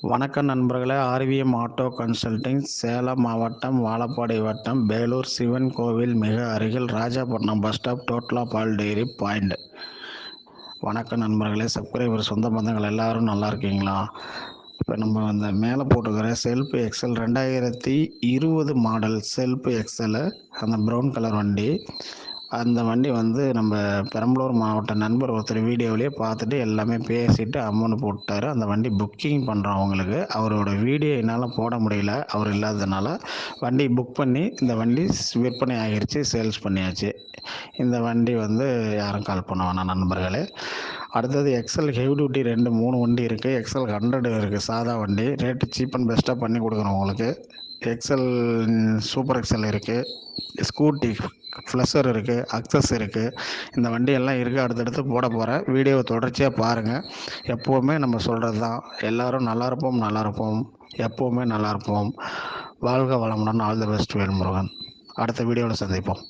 வணக்கம் நண்பர்களே. ORVM auto consulting, Salem மாவட்டம் வாழப்பாடி வட்டம் பேலூர் சிவன் கோவில் மிக அருகில் ராஜாபட்டினம் பஸ் ஸ்டாப், டோட்டலா பால் டெய்ரி பாயிண்ட். வணக்கம் நண்பர்களே. சப்ஸ்கிரைபர் சொந்த பந்தங்கள் எல்லாரும் நல்லா இருக்கீங்களா? இப்போ நம்ம அந்த மேலே போட்டுக்கிற self XL 2020 model self XL, அந்த ப்ரௌன் கலர் வண்டி. அந்த வண்டி நம்ம பெரம்பலூர் மாவட்ட நண்பர் ஒருத்தர் வீடியோவிலேயே பார்த்துட்டு எல்லாமே பேசிட்டு அமௌண்ட் போட்டார். அந்த வண்டி புக்கிங் பண்ணுறோம். அவங்களுக்கு அவரோட வீடியோ என்னால் போட முடியல, அவர் இல்லாததுனால. வண்டி புக் பண்ணி இந்த வண்டி விற்பனை ஆகிருச்சு, சேல்ஸ் பண்ணியாச்சு. இந்த வண்டி யாரும் கால் பண்ண வேணாம் நண்பர்களே. அடுத்தது எக்ஸல் ஹெவி டியூட்டி 3 வண்டி இருக்குது. எக்ஸல் 100 இருக்குது, சாதா வண்டி. ரேட்டு சீப் அண்ட் பெஸ்ட்டாக பண்ணி கொடுக்குறோம் உங்களுக்கு. எக்ஸல் சூப்பர் எக்ஸல் இருக்குது, ஸ்கூட்டி ஃப்ளஸர் இருக்குது, அக்சஸ் இருக்குது. இந்த வண்டியெல்லாம் இருக்குது. அடுத்தடுத்து போட போகிறேன். வீடியோவை தொடர்ச்சியாக பாருங்கள். எப்போவுமே நம்ம சொல்கிறது தான், எல்லோரும் நல்லா இருப்போம், எப்போவுமே நல்லா இருப்போம். வாழ்க வளமுடன். All the best. வேல்முருகன். அடுத்த வீடியோவில் சந்திப்போம்.